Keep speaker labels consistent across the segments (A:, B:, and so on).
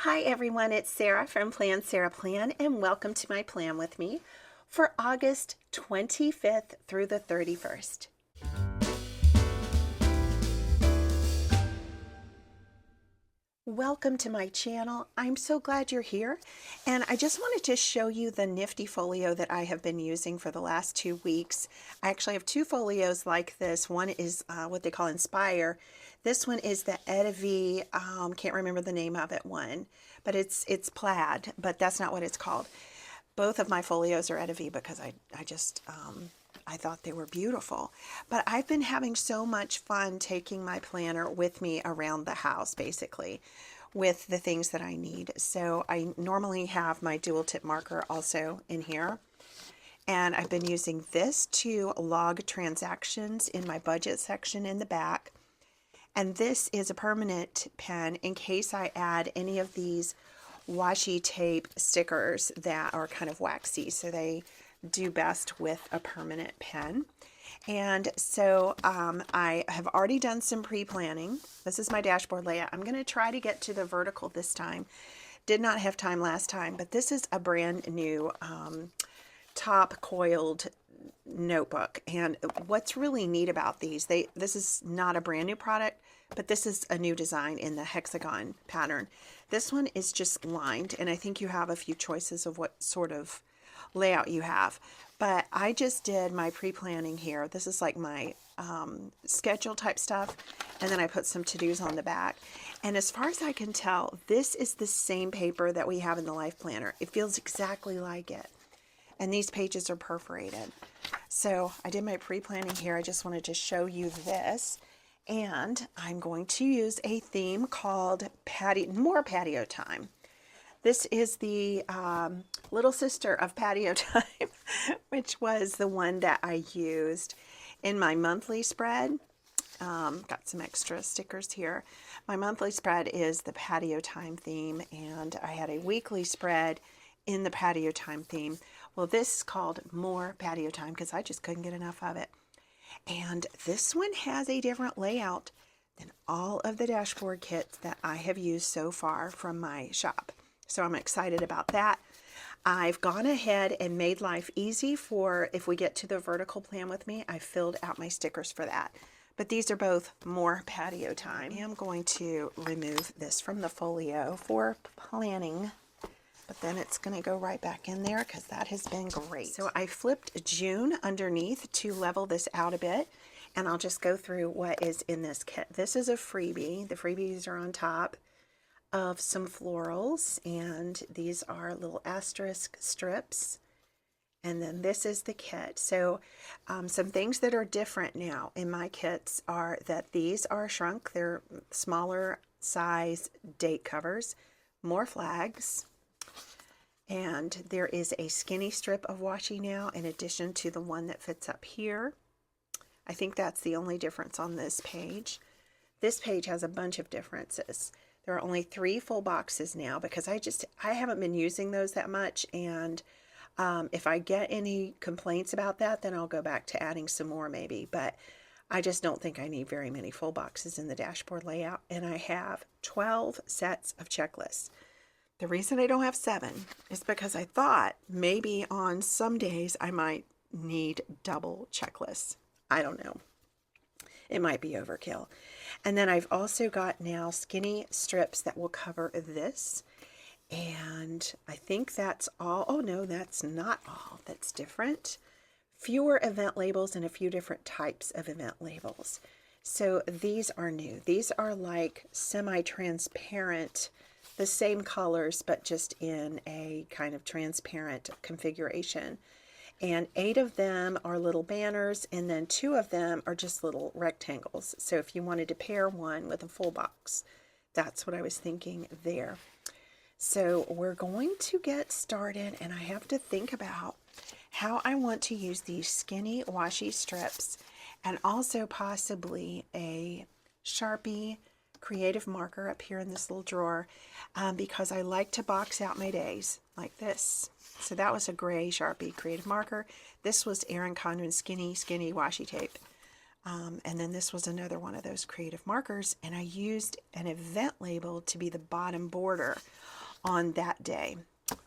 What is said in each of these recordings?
A: Hi everyone, it's Sarah from Plan Sarah Plan, and welcome to my plan with me for August 25th through the 31st. Welcome to my channel. I'm so glad you're here, and I just wanted to show you the nifty folio that I have been using for the last 2 weeks. I actually have two folios like this. One is what they call Inspire. This one is the Edivi, can't remember the name of it one, but it's plaid, but that's not what it's called. Both of my folios are Edivi because I thought they were beautiful. But I've been having so much fun taking my planner with me around the house, basically, with the things that I need. So I normally have my dual tip marker also in here. And I've been using this to log transactions in my budget section in the back. And this is a permanent pen in case I add any of these washi tape stickers that are kind of waxy. So they do best with a permanent pen. And so I have already done some pre-planning. This is my dashboard layout. I'm going to try to get to the vertical this time. Did not have time last time, but this is a brand new top coiled notebook. And what's really neat about these, this is not a brand new product, but this is a new design in the hexagon pattern. This one is just lined, and I think you have a few choices of what sort of layout you have. But I just did my pre-planning here. This is like my schedule type stuff, and then I put some to-dos on the back. And as far as I can tell, this is the same paper that we have in the Life Planner. It feels exactly like it. And these pages are perforated. So I did my pre-planning here. I just wanted to show you this. And I'm going to use a theme called More Patio Time. This is the little sister of Patio Time, which was the one that I used in my monthly spread. Got some extra stickers here. My monthly spread is the Patio Time theme, and I had a weekly spread in the Patio Time theme. Well, this is called More Patio Time because I just couldn't get enough of it. And this one has a different layout than all of the dashboard kits that I have used so far from my shop. So I'm excited about that. I've gone ahead and made life easy for if we get to the vertical plan with me. I filled out my stickers for that. But these are both More Patio Time. I am going to remove this from the folio for planning, but then it's going to go right back in there because that has been great. So I flipped June underneath to level this out a bit, and I'll just go through what is in this kit. This is a freebie. The freebies are on top of some florals, and these are little asterisk strips. And then this is the kit. So some things that are different now in my kits are that these are shrunk. They're smaller size date covers, more flags, and there is a skinny strip of washi now in addition to the one that fits up here. I think that's the only difference on this page. This page has a bunch of differences. There are only 3 full boxes now because I haven't been using those that much, and if I get any complaints about that, then I'll go back to adding some more maybe, but I just don't think I need very many full boxes in the dashboard layout. And I have 12 sets of checklists. The reason I don't have 7 is because I thought maybe on some days I might need double checklists. I don't know. It might be overkill. And then I've also got now skinny strips that will cover this. And I think that's all. Oh no, that's not all. That's different. Fewer event labels and a few different types of event labels. So these are new. These are like semi-transparent, the same colors, but just in a kind of transparent configuration. And 8 of them are little banners, and then 2 of them are just little rectangles. So if you wanted to pair one with a full box, that's what I was thinking there. So we're going to get started, and I have to think about how I want to use these skinny washi strips, and also possibly a Sharpie creative marker up here in this little drawer, because I like to box out my days like this. So that was a gray Sharpie creative marker. This was Erin Condren skinny washi tape. And then this was another one of those creative markers, and I used an event label to be the bottom border on that day.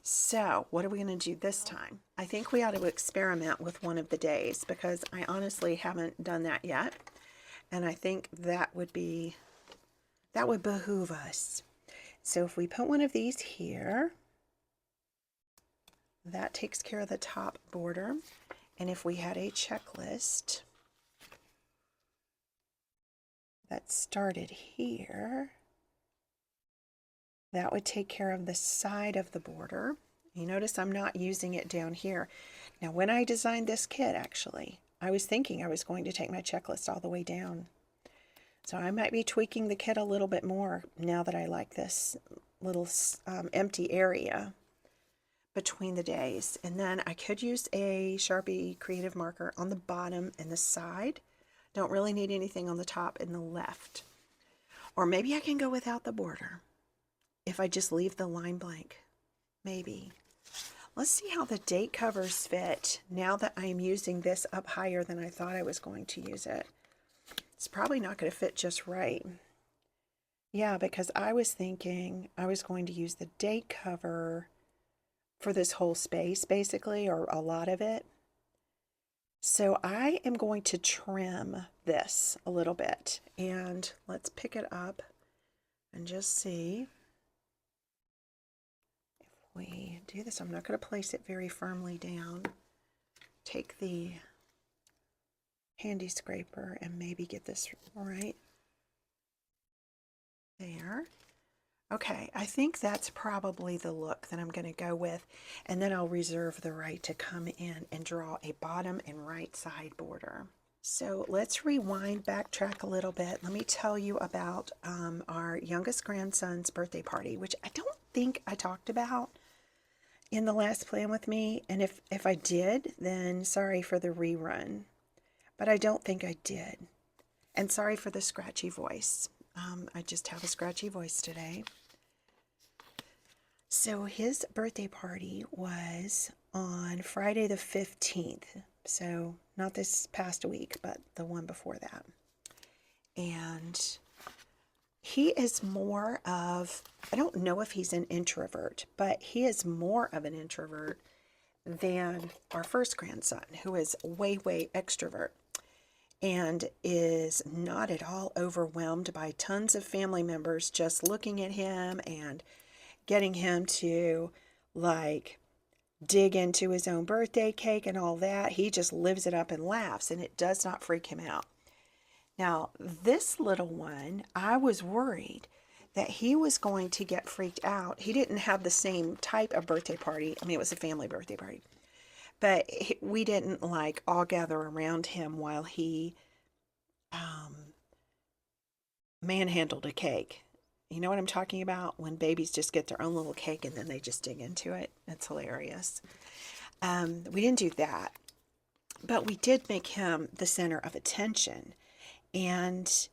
A: So what are we going to do this time? I think we ought to experiment with one of the days, because I honestly haven't done that yet, and I think that would behoove us. So if we put one of these here, that takes care of the top border. And if we had a checklist that started here, that would take care of the side of the border. You notice I'm not using it down here. Now, when I designed this kit, actually, I was thinking I was going to take my checklist all the way down. So I might be tweaking the kit a little bit more now that I like this little empty area between the days. And then I could use a Sharpie creative marker on the bottom and the side. Don't really need anything on the top and the left. Or maybe I can go without the border if I just leave the line blank. Maybe. Let's see how the date covers fit now that I'm using this up higher than I thought I was going to use it. It's probably not going to fit just right. Yeah, because I was thinking I was going to use the date cover for this whole space, basically, or a lot of it. So I am going to trim this a little bit, and let's pick it up and just see if we do this. I'm not going to place it very firmly down. Take the handy scraper and maybe get this right there. Okay, I think that's probably the look that I'm going to go with, and then I'll reserve the right to come in and draw a bottom and right side border. So let's rewind, backtrack a little bit. Let me tell you about our youngest grandson's birthday party, which I don't think I talked about in the last Plan With Me, and if I did, then sorry for the rerun, but I don't think I did. And sorry for the scratchy voice. I just have a scratchy voice today. So his birthday party was on Friday the 15th. So not this past week, but the one before that. And he is more of, I don't know if he's an introvert, but he is more of an introvert than our first grandson, who is way, way extrovert and is not at all overwhelmed by tons of family members just looking at him and getting him to like dig into his own birthday cake and all that. He just lives it up and laughs, and it does not freak him out. Now, this little one, I was worried that he was going to get freaked out. He didn't have the same type of birthday party. I mean, it was a family birthday party. But we didn't like all gather around him while he manhandled a cake. You know what I'm talking about? When babies just get their own little cake and then they just dig into it. It's hilarious. We didn't do that. But we did make him the center of attention. And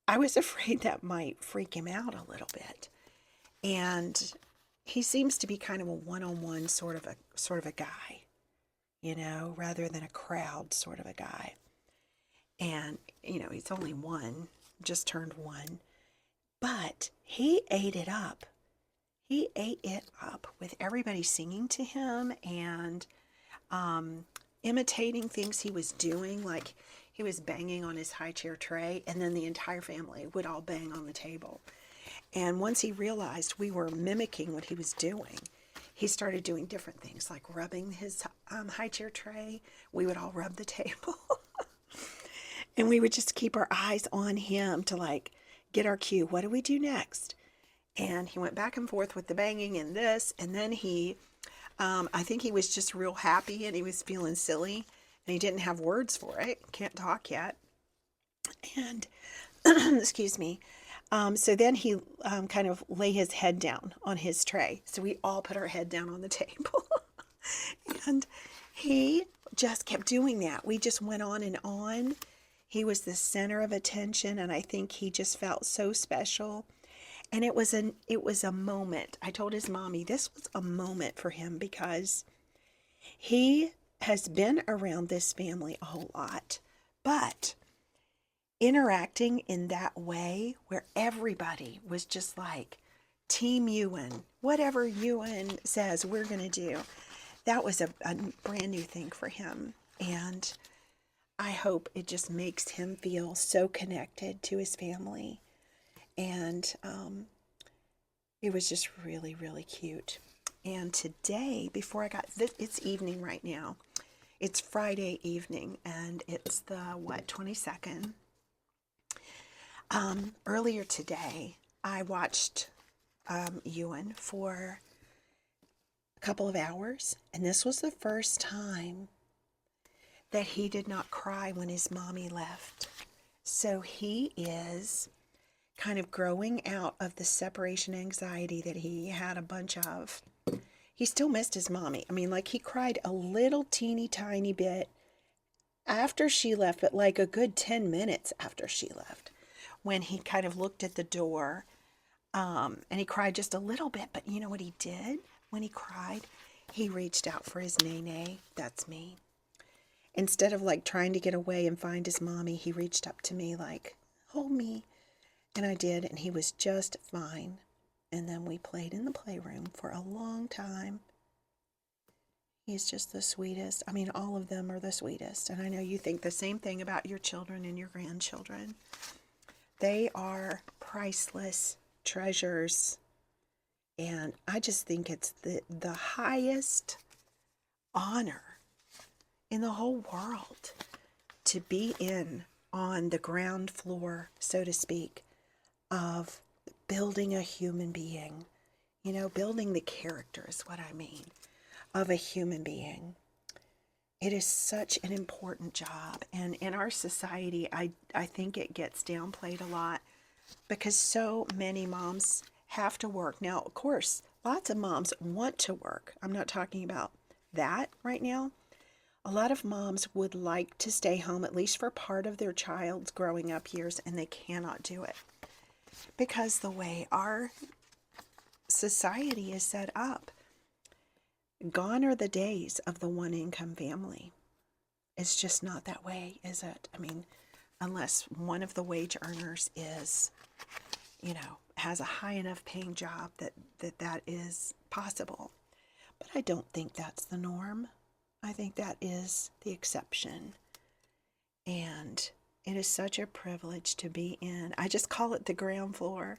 A: I was afraid that might freak him out a little bit. And he seems to be kind of a one-on-one sort of a guy, you know, rather than a crowd sort of a guy. And, you know, he's only one, just turned one. But he ate it up. He ate it up with everybody singing to him and imitating things he was doing. Like he was banging on his high chair tray, and then the entire family would all bang on the table. And once he realized we were mimicking what he was doing, he started doing different things, like rubbing his high chair tray. We would all rub the table. And we would just keep our eyes on him to like get our cue. What do we do next? And he went back and forth with the banging and this. And then he, I think he was just real happy and he was feeling silly. And he didn't have words for it. Can't talk yet. And, excuse me. So then he kind of lay his head down on his tray. So we all put our head down on the table. And he just kept doing that. We just went on and on. He was the center of attention, and I think he just felt so special. And it was a moment. I told his mommy this was a moment for him because he has been around this family a whole lot, but interacting in that way where everybody was just like, Team Ewan, whatever Ewan says, we're going to do. That was a brand new thing for him. And I hope it just makes him feel so connected to his family. And it was just really, really cute. And today, before I got, it's evening right now. It's Friday evening, and it's the, 22nd. Earlier today, I watched Ewan for a couple of hours, and this was the first time that he did not cry when his mommy left. So he is kind of growing out of the separation anxiety that he had a bunch of. He still missed his mommy. I mean, like, he cried a little teeny tiny bit after she left, but like a good 10 minutes after she left, when he kind of looked at the door, and he cried just a little bit. But you know what he did when he cried? He reached out for his nene. That's me. Instead of like trying to get away and find his mommy, he reached up to me like, hold me. And I did, and he was just fine. And then we played in the playroom for a long time. He's just the sweetest. I mean, all of them are the sweetest. And I know you think the same thing about your children and your grandchildren. They are priceless treasures. And I just think it's the highest honor in the whole world to be in on the ground floor, so to speak, of building a human being. You know, building the character is what I mean, of a human being. It is such an important job. And in our society, I think it gets downplayed a lot because so many moms have to work. Now, of course, lots of moms want to work. I'm not talking about that right now. A lot of moms would like to stay home at least for part of their child's growing up years, and they cannot do it because the way our society is set up. Gone are the days of the one income family. It's just not that way, is it? I mean, unless one of the wage earners is, you know, has a high enough paying job that is possible. But I don't think that's the norm. I think that is the exception. And it is such a privilege to be in. I just call it the ground floor.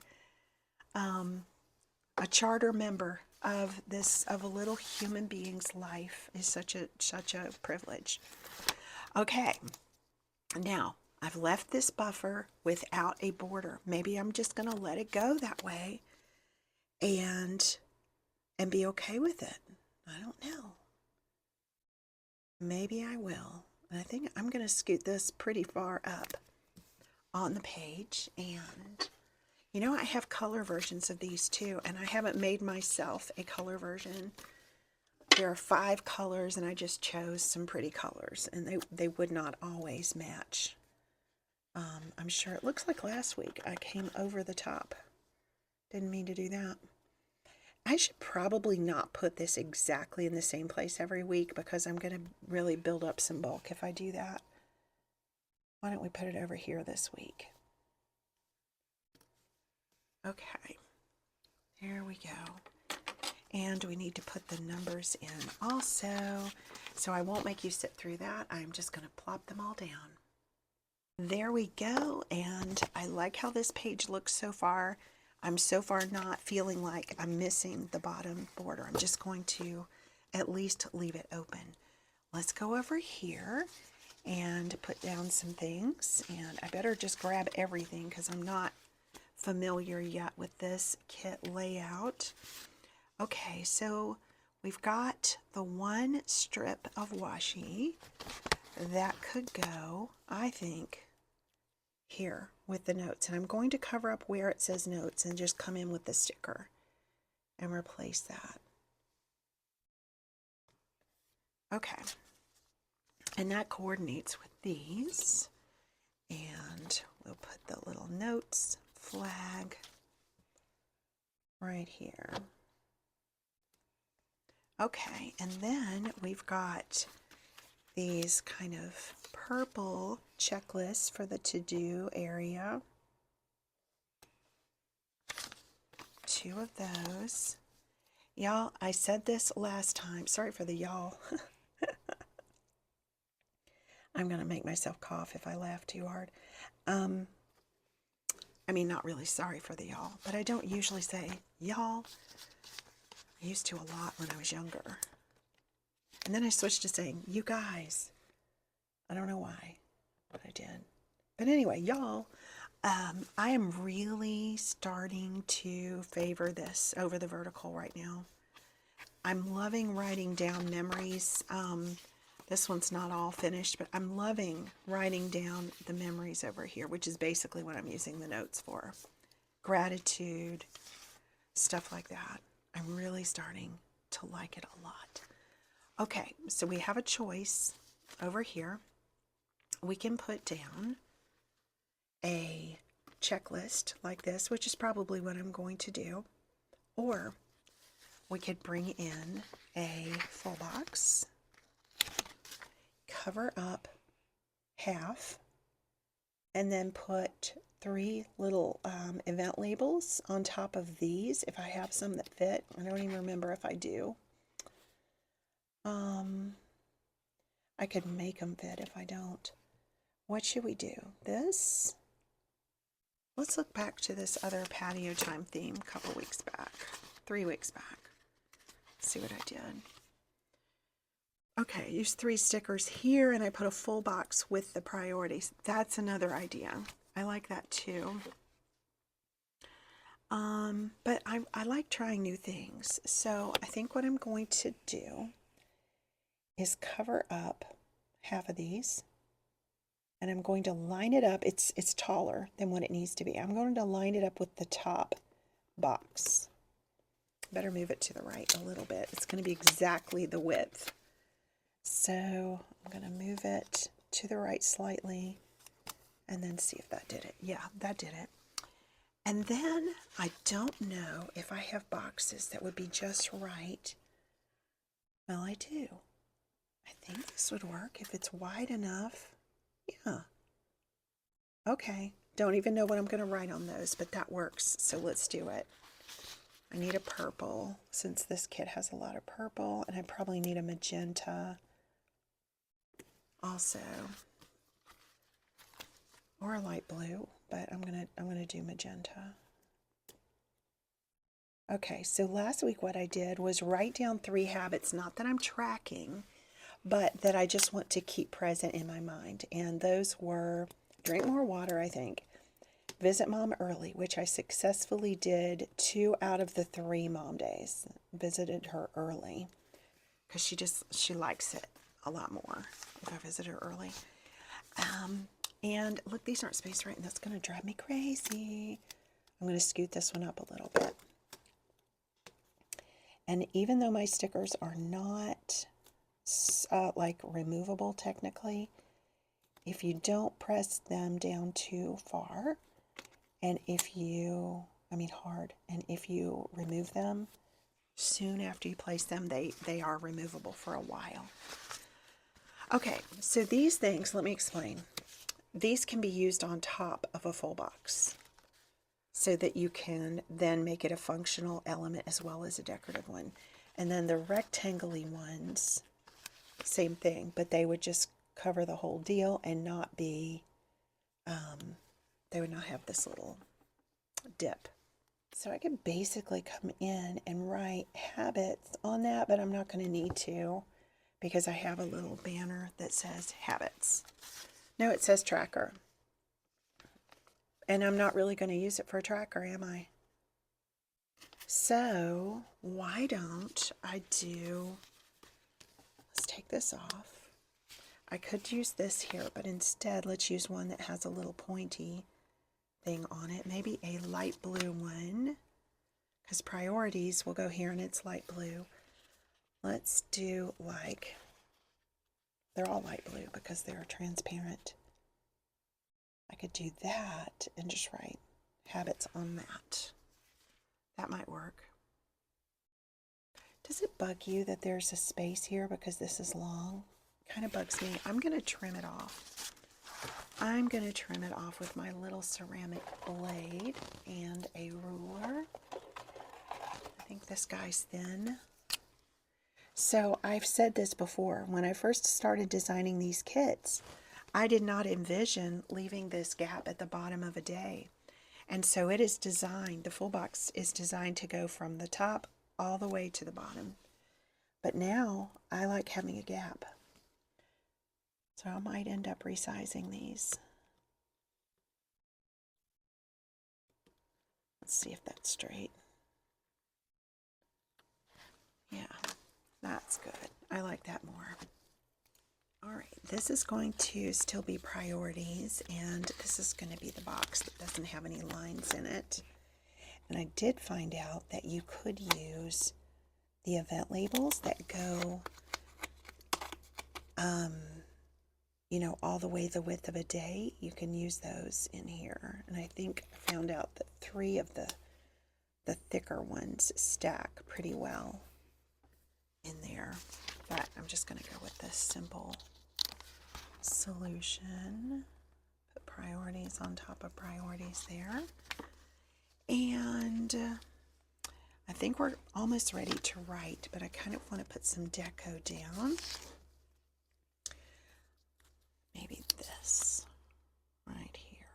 A: A charter member of a little human being's life is such a privilege. Okay, now I've left this buffer without a border. Maybe I'm just going to let it go that way and be okay with it. I don't know. Maybe I will. I think I'm going to scoot this pretty far up on the page. And, you know, I have color versions of these too, and I haven't made myself a color version. There are 5 colors, and I just chose some pretty colors, and they would not always match. I'm sure it looks like last week I came over the top. Didn't mean to do that. I should probably not put this exactly in the same place every week because I'm going to really build up some bulk if I do that. Why don't we put it over here this week? Okay, there we go. And we need to put the numbers in also. So I won't make you sit through that. I'm just going to plop them all down. There we go. And I like how this page looks so far. I'm so far not feeling like I'm missing the bottom border. I'm just going to at least leave it open. Let's go over here and put down some things. And I better just grab everything because I'm not familiar yet with this kit layout. Okay, so we've got the one strip of washi that could go, I think, here with the notes. And I'm going to cover up where it says notes and just come in with the sticker and replace that. Okay, and that coordinates with these. And we'll put the little notes flag right here. Okay, and then we've got these kind of purple checklists for the to-do area. 2 of those. Y'all, I said this last time. Sorry for the y'all. I'm going to make myself cough if I laugh too hard. I mean, not really sorry for the y'all, but I don't usually say y'all. I used to a lot when I was younger. And then I switched to saying you guys. I don't know why, but I did. But anyway, y'all, I am really starting to favor this over the vertical right now. I'm loving writing down memories. This one's not all finished, but I'm loving writing down the memories over here, which is basically what I'm using the notes for. Gratitude, stuff like that. I'm really starting to like it a lot. Okay, so we have a choice over here. We can put down a checklist like this, which is probably what I'm going to do. Or we could bring in a full box, cover up half, and then put 3 little event labels on top of these if I have some that fit. I don't even remember if I do. I could make them fit if I don't. What should we do? This? Let's look back to this other patio time theme a couple weeks back, 3 weeks back. See what I did. Okay, I used 3 stickers here, and I put a full box with the priorities. That's another idea. I like that too. But I like trying new things. So I think what I'm going to do is cover up half of these, and I'm going to line it up. It's taller than what it needs to be. I'm going to line it up with the top box. Better move it to the right a little bit. It's going to be exactly the width. So I'm going to move it to the right slightly and then see if that did it. Yeah, that did it. And then I don't know if I have boxes that would be just right. Well, I do. I think this would work if it's wide enough. Yeah. Okay. Don't even know what I'm going to write on those, but that works. So let's do it. I need a purple since this kit has a lot of purple, and I probably need a magenta also, or a light blue, but I'm gonna do magenta. Okay, so last week what I did was write down 3 habits, not that I'm tracking, but that I just want to keep present in my mind. And those were drink more water, I think, visit mom early, which I successfully did 2 out of the 3 mom days. Visited her early because she likes it a lot more if I visit her early. And look, these aren't spaced right, and that's going to drive me crazy. I'm going to scoot this one up a little bit. And even though my stickers are not like removable technically, if you don't press them down too far, and if you, hard, and if you remove them, soon after you place them, they are removable for a while. Okay, so these things, let me explain. These can be used on top of a full box so that you can then make it a functional element as well as a decorative one. And then the rectangle-y ones, same thing, but they would just cover the whole deal and not be, they would not have this little dip. So I could basically come in and write habits on that, but I'm not going to need to because I have a little banner that says habits. No, it says tracker. And I'm not really going to use it for a tracker, am I? So why don't I do, let's take this off. I could use this here, but instead let's use one that has a little pointy thing on it. Maybe a light blue one, because priorities will go here and it's light blue. Let's do like, they're all light blue because they're transparent. I could do that and just write habits on that. That might work. Does it bug you that there's a space here because this is long? kind of bugs me. I'm going to trim it off. I'm going to trim it off with my little ceramic blade and a ruler. I think this guy's thin. So I've said this before. When I first started designing these kits, I did not envision leaving this gap at the bottom of a day. And so it is designed, the full box is designed to go from the top all the way to the bottom. But now I like having a gap. So I might end up resizing these. Let's see if that's straight. Yeah, that's good. I like that more. All right, this is going to still be priorities, and this is going to be the box that doesn't have any lines in it. And I did find out that you could use the event labels that go, you know, all the way the width of a day. You can use those in here. And I think I found out that 3 of the thicker ones stack pretty well in there. But I'm just going to go with this simple solution. Put priorities on top of priorities there. And I think we're almost ready to write, but I kind of want to put some deco down. Maybe this right here.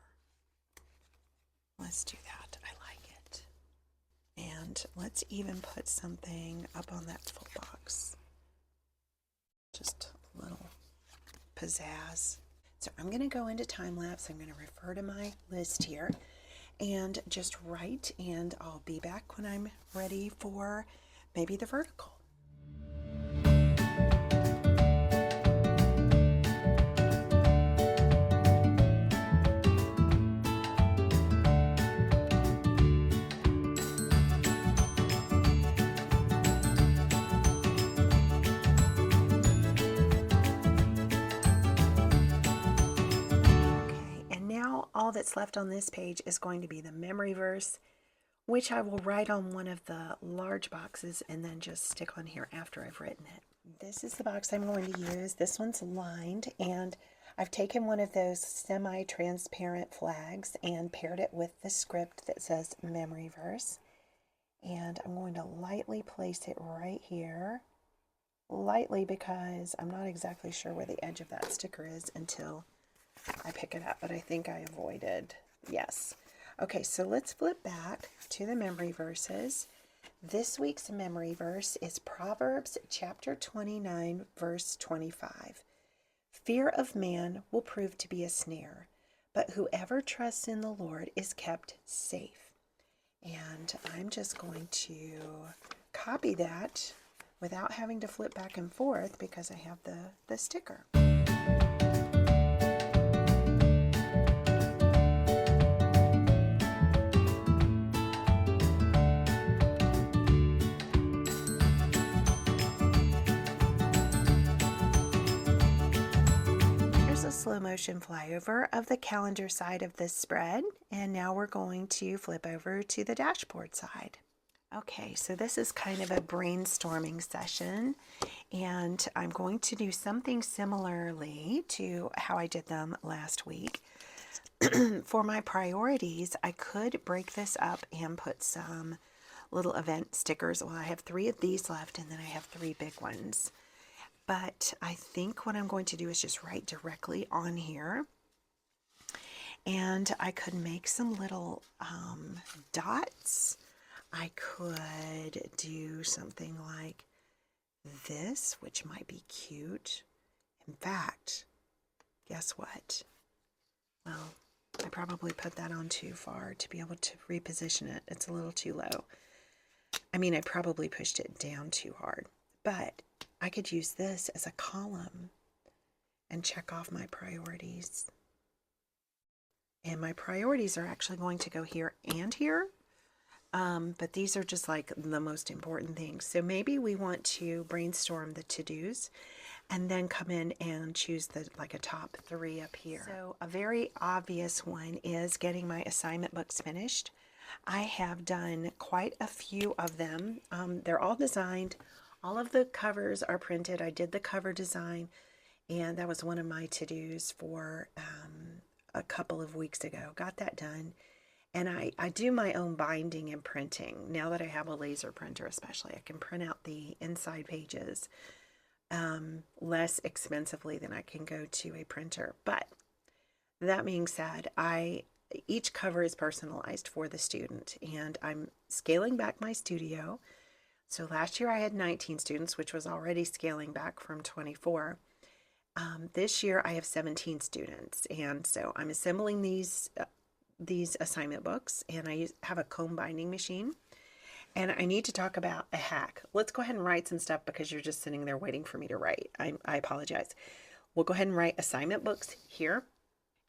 A: Let's do that. I like it. And let's even put something up on that full box. Just a little pizzazz. So I'm going to go into time lapse. I'm going to refer to my list here and just write, and I'll be back when I'm ready for maybe the vertical. All that's left on this page is going to be the memory verse, which I will write on one of the large boxes and then just stick on here after I've written it. This is the box I'm going to use. This one's lined, and I've taken one of those semi-transparent flags and paired it with the script that says memory verse. And I'm going to lightly place it right here. Lightly, because I'm not exactly sure where the edge of that sticker is until I pick it up, but I think I avoided. Yes. Okay, so let's flip back to the memory verses. This week's memory verse is Proverbs chapter 29, verse 25. Fear of man will prove to be a snare, but whoever trusts in the Lord is kept safe. And I'm just going to copy that without having to flip back and forth because I have the sticker. Slow motion flyover of the calendar side of this spread, and now we're going to flip over to the dashboard side. Okay, so this is kind of a brainstorming session, and I'm going to do something similarly to how I did them last week. For my priorities, I could break this up and put some little event stickers. Well, I have 3 of these left, and then I have 3 big ones. But I think what I'm going to do is just write directly on here. And I could make some little dots. I could do something like this, which might be cute. In fact, guess what? Well, I probably put that on too far to be able to reposition it. It's a little too low. I mean, I probably pushed it down too hard. But I could use this as a column and check off my priorities. And my priorities are actually going to go here and here. But these are just like the most important things. So maybe we want to brainstorm the to-dos and then come in and choose like a top 3 up here. So a very obvious one is getting my assignment books finished. I have done quite a few of them. They're all designed. All of the covers are printed. I did the cover design, and that was one of my to-dos for a couple of weeks ago. Got that done. And I do my own binding and printing. Now that I have a laser printer especially, I can print out the inside pages less expensively than I can go to a printer. But that being said, each cover is personalized for the student, and I'm scaling back my studio. So last year I had 19 students, which was already scaling back from 24. This year I have 17 students, and so I'm assembling these assignment books, and I have a comb binding machine. And I need to talk about a hack. Let's go ahead and write some stuff because you're just sitting there waiting for me to write. I apologize. We'll go ahead and write assignment books here.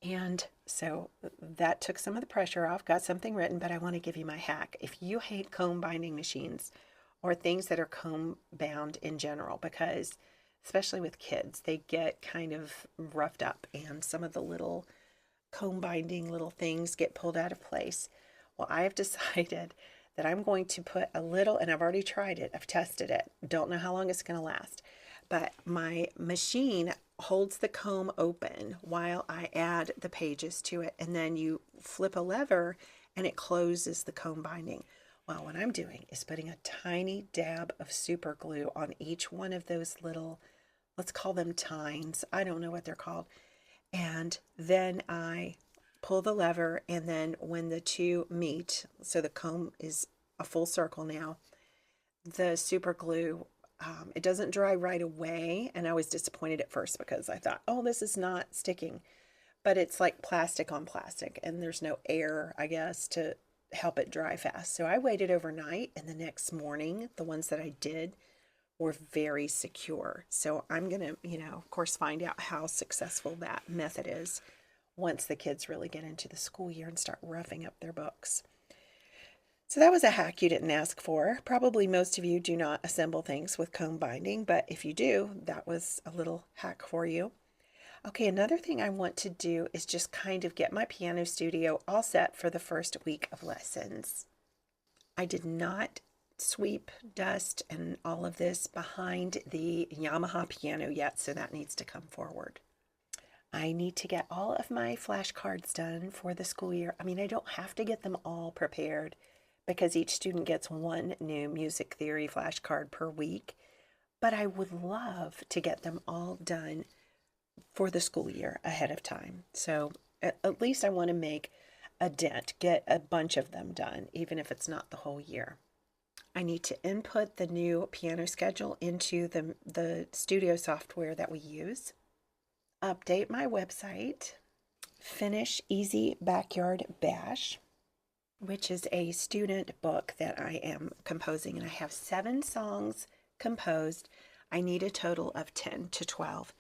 A: And so that took some of the pressure off, got something written, but I want to give you my hack. If you hate comb binding machines or things that are comb bound in general, because especially with kids, they get kind of roughed up and some of the little comb binding little things get pulled out of place. Well, I have decided that I'm going to put a little, and I've already tried it, I've tested it, don't know how long it's going to last, but my machine holds the comb open while I add the pages to it, and then you flip a lever and it closes the comb binding. Well, what I'm doing is putting a tiny dab of super glue on each one of those little, let's call them tines, I don't know what they're called, and then I pull the lever, and then when the two meet, so the comb is a full circle now, the super glue, it doesn't dry right away, and I was disappointed at first because I thought, oh, this is not sticking, but it's like plastic on plastic, and there's no air, I guess, to help it dry fast. So I waited overnight, and the next morning, the ones that I did were very secure. So I'm going to, of course, find out how successful that method is once the kids really get into the school year and start roughing up their books. So that was a hack you didn't ask for. Probably most of you do not assemble things with comb binding, but if you do, that was a little hack for you. Okay, another thing I want to do is just kind of get my piano studio all set for the first week of lessons. I did not sweep, dust, and all of this behind the Yamaha piano yet, so that needs to come forward. I need to get all of my flashcards done for the school year. I mean, I don't have to get them all prepared because each student gets one new music theory flashcard per week, but I would love to get them all done for the school year ahead of time. So at least I want to make a dent, get a bunch of them done, even if it's not the whole year. I need to input the new piano schedule into the studio software that we use, update my website, finish Easy Backyard Bash, which is a student book that I am composing, and I have 7 songs composed. I need a total of 10 to 12.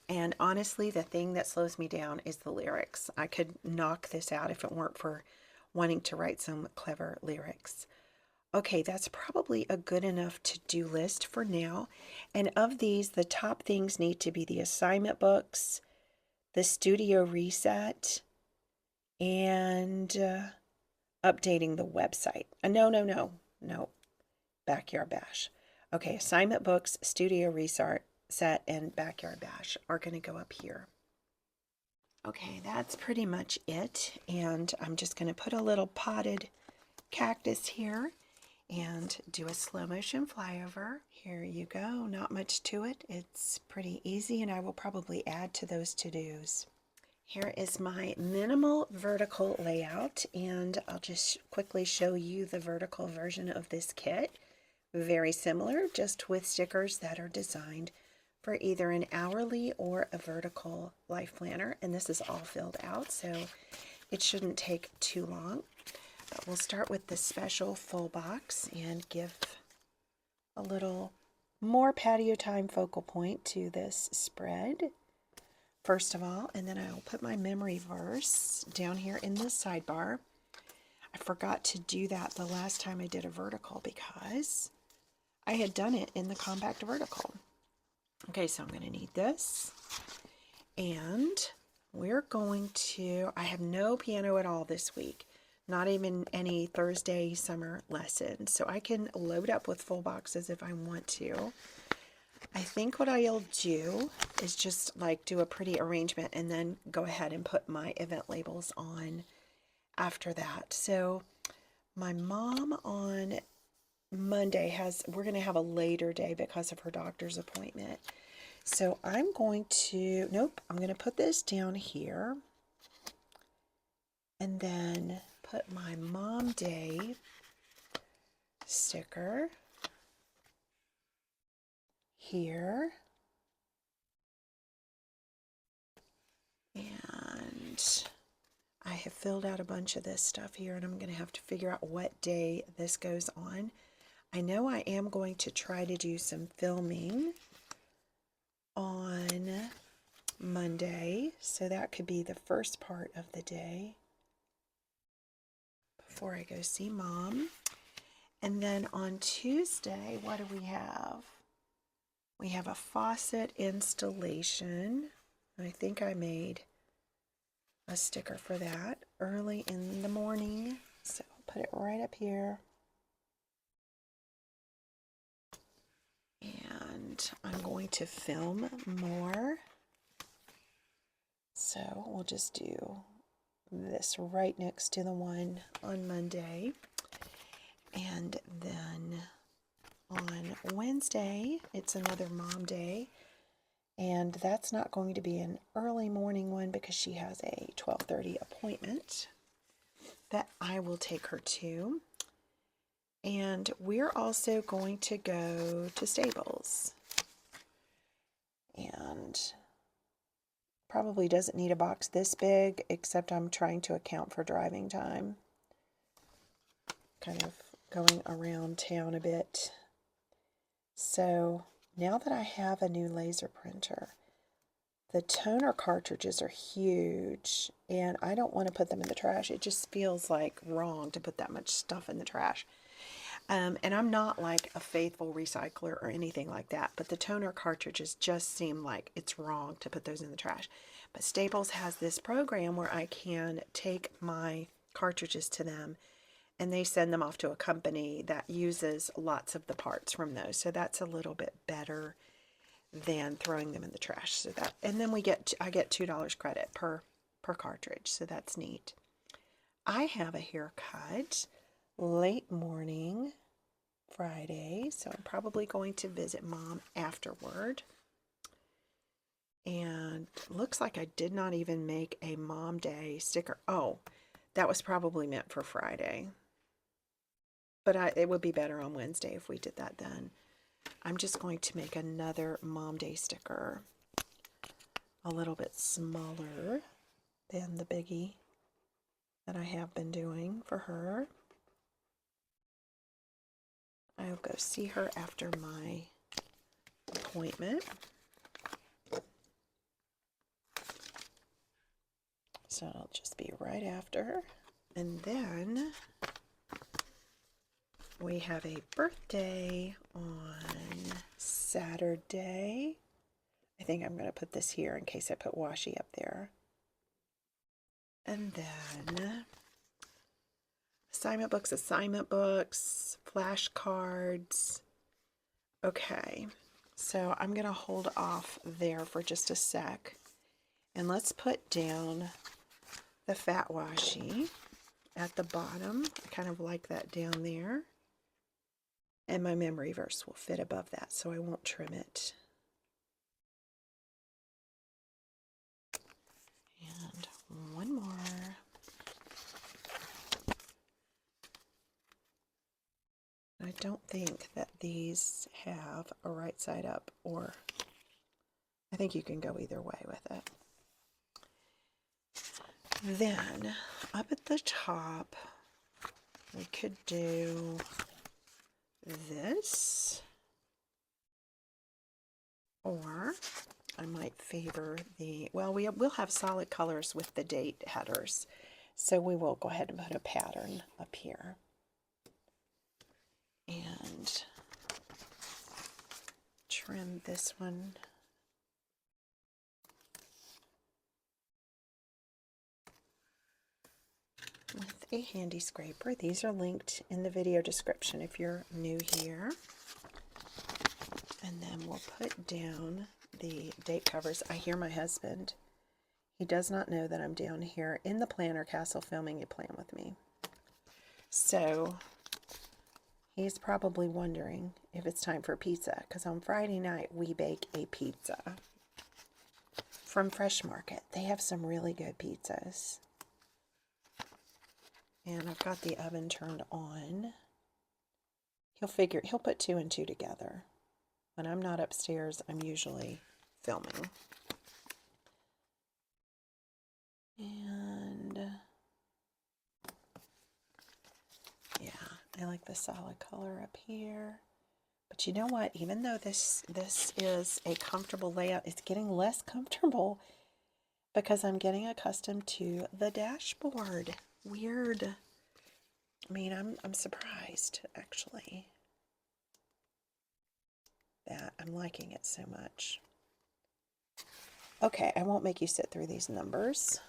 A: And honestly, the thing that slows me down is the lyrics. I could knock this out if it weren't for wanting to write some clever lyrics. Okay, that's probably a good enough to-do list for now. And of these, the top things need to be the assignment books, the studio reset, and updating the website. No. Backyard Bash. Okay, assignment books, studio reset, and Backyard Bash are going to go up here. Okay, that's pretty much it. And I'm just going to put a little potted cactus here and do a slow motion flyover. Here you go. Not much to it. It's pretty easy, and I will probably add to those to-dos. Here is my minimal vertical layout, and I'll just quickly show you the vertical version of this kit. Very similar, just with stickers that are designed for either an hourly or a vertical life planner, and this is all filled out, so it shouldn't take too long. But we'll start with the special full box and give a little more patio time focal point to this spread, first of all, and then I'll put my memory verse down here in the sidebar. I forgot to do that the last time I did a vertical because I had done it in the compact vertical. Okay, so I'm going to need this, and we're going to, I have no piano at all this week, not even any Thursday summer lessons, so I can load up with full boxes if I want to. I think what I'll do is just like do a pretty arrangement and then go ahead and put my event labels on after that. So my mom on Monday we're going to have a later day because of her doctor's appointment. So I'm going to, I'm going to put this down here and then put my Mom Day sticker here. And I have filled out a bunch of this stuff here, and I'm going to have to figure out what day this goes on. I know I am going to try to do some filming on Monday, so that could be the first part of the day before I go see Mom. And then on Tuesday, what do we have? We have a faucet installation. I think I made a sticker for that early in the morning, so I'll put it right up here. And I'm going to film more, so we'll just do this right next to the one on Monday. And then on Wednesday, it's another Mom Day, and that's not going to be an early morning one because she has a 12:30 appointment that I will take her to. And we're also going to go to Staples. And probably doesn't need a box this big, except I'm trying to account for driving time. Kind of going around town a bit. So now that I have a new laser printer, the toner cartridges are huge, and I don't want to put them in the trash. It just feels like wrong to put that much stuff in the trash. And I'm not like a faithful recycler or anything like that, but the toner cartridges just seem like it's wrong to put those in the trash. But Staples has this program where I can take my cartridges to them, and they send them off to a company that uses lots of the parts from those. So that's a little bit better than throwing them in the trash. So that, and then I get $2 credit per cartridge. So that's neat. I have a haircut late morning Friday, so I'm probably going to visit Mom afterward. And looks like I did not even make a Mom Day sticker. Oh, that was probably meant for Friday. But it would be better on Wednesday if we did that then. I'm just going to make another Mom Day sticker, a little bit smaller than the biggie that I have been doing for her. I'll go see her after my appointment. So it'll just be right after. And then we have a birthday on Saturday. I think I'm going to put this here in case I put Washi up there. And then assignment books, flashcards. Okay, so I'm going to hold off there for just a sec. And let's put down the fat washi at the bottom. I kind of like that down there. And my memory verse will fit above that, so I won't trim it. And one more. I don't think that these have a right side up, or I think you can go either way with it. Then up at the top, we could do this, or I might favor well, we will have solid colors with the date headers, so we will go ahead and put a pattern up here. And trim this one. With a handy scraper. These are linked in the video description if you're new here. And then we'll put down the date covers. I hear my husband. He does not know that I'm down here in the planner castle filming a plan with me. So he's probably wondering if it's time for pizza, because on Friday night we bake a pizza from Fresh Market. They have some really good pizzas. And I've got the oven turned on. He'll put two and two together. When I'm not upstairs, I'm usually filming. And yeah, I like the solid color up here. But you know what? Even though this is a comfortable layout, it's getting less comfortable because I'm getting accustomed to the dashboard. Weird. I mean, I'm surprised actually that I'm liking it so much. Okay, I won't make you sit through these numbers.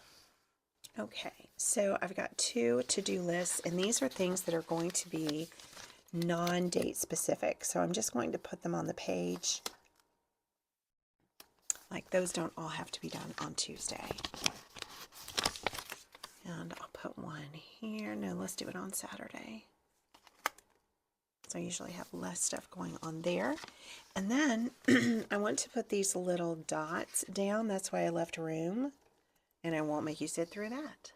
A: Okay, so I've got two to-do lists, and these are things that are going to be non-date specific. So I'm just going to put them on the page. Like those don't all have to be done on Tuesday. And I'll put one here. No, let's do it on Saturday. So I usually have less stuff going on there. And then I want to put these little dots down. That's why I left room. And I won't make you sit through that.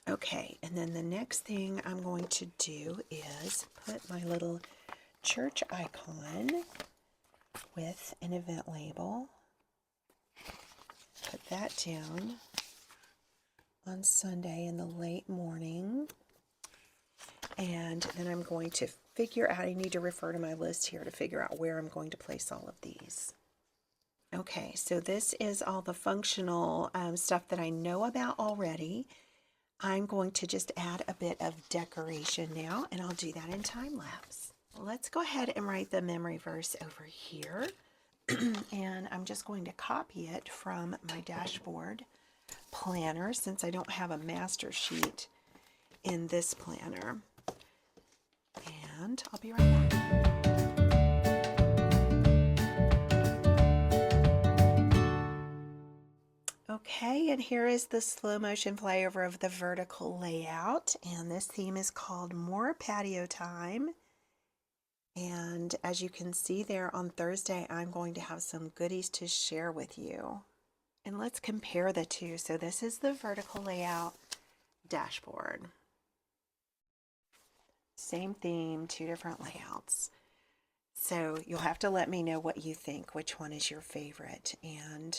A: Okay, and then the next thing I'm going to do is put my little church icon with an event label. Put that down on Sunday in the late morning. And then I'm going to figure out, I need to refer to my list here to figure out where I'm going to place all of these. Okay, so this is all the functional stuff that I know about already. I'm going to just add a bit of decoration now, and I'll do that in time lapse. Let's go ahead and write the memory verse over here. And I'm just going to copy it from my dashboard planner since I don't have a master sheet in this planner. And I'll be right back. Okay, and here is the slow motion flyover of the vertical layout. And this theme is called More Patio Time. And as you can see there on Thursday, I'm going to have some goodies to share with you. And let's compare the two. So this is the vertical layout dashboard. Same theme, two different layouts. So you'll have to let me know what you think, which one is your favorite. And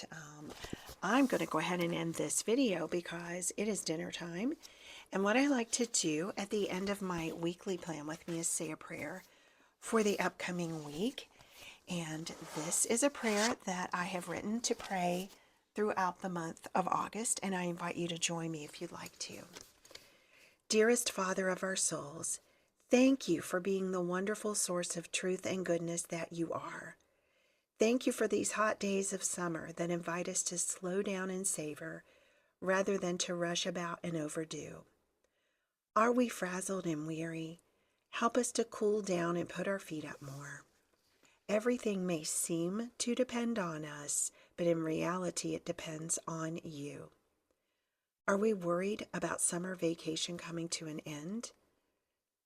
A: I'm going to go ahead and end this video because it is dinner time. And what I like to do at the end of my weekly plan with me is say a prayer for the upcoming week. And this is a prayer that I have written to pray throughout the month of August, and I invite you to join me if you'd like to. Dearest Father of our souls, thank you for being the wonderful source of truth and goodness that you are. Thank you for these hot days of summer that invite us to slow down and savor rather than to rush about and overdo. Are we frazzled and weary? Help us to cool down and put our feet up more. Everything may seem to depend on us, but in reality it depends on you. Are we worried about summer vacation coming to an end?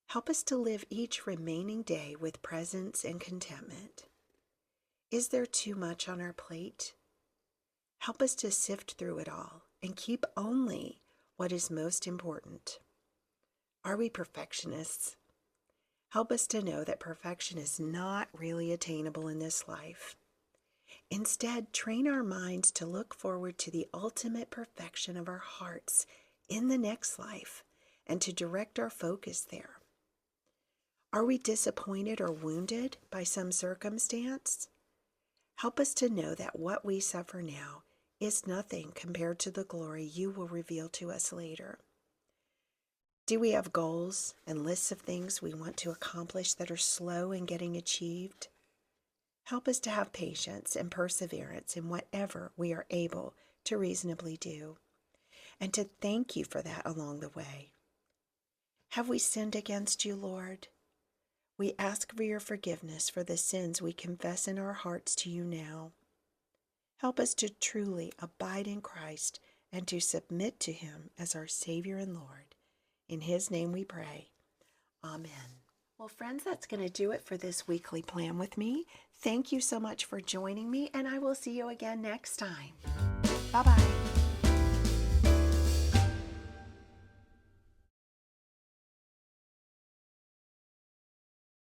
A: Help us to live each remaining day with presence and contentment. Is there too much on our plate? Help us to sift through it all and keep only what is most important. Are we perfectionists? Help us to know that perfection is not really attainable in this life. Instead, train our minds to look forward to the ultimate perfection of our hearts in the next life and to direct our focus there. Are we disappointed or wounded by some circumstance? Help us to know that what we suffer now is nothing compared to the glory you will reveal to us later. Do we have goals and lists of things we want to accomplish that are slow in getting achieved? Help us to have patience and perseverance in whatever we are able to reasonably do, and to thank you for that along the way. Have we sinned against you, Lord? We ask for your forgiveness for the sins we confess in our hearts to you now. Help us to truly abide in Christ and to submit to him as our Savior and Lord. In his name we pray. Amen. Well, friends, that's going to do it for this weekly plan with me. Thank you so much for joining me, and I will see you again next time. Bye-bye.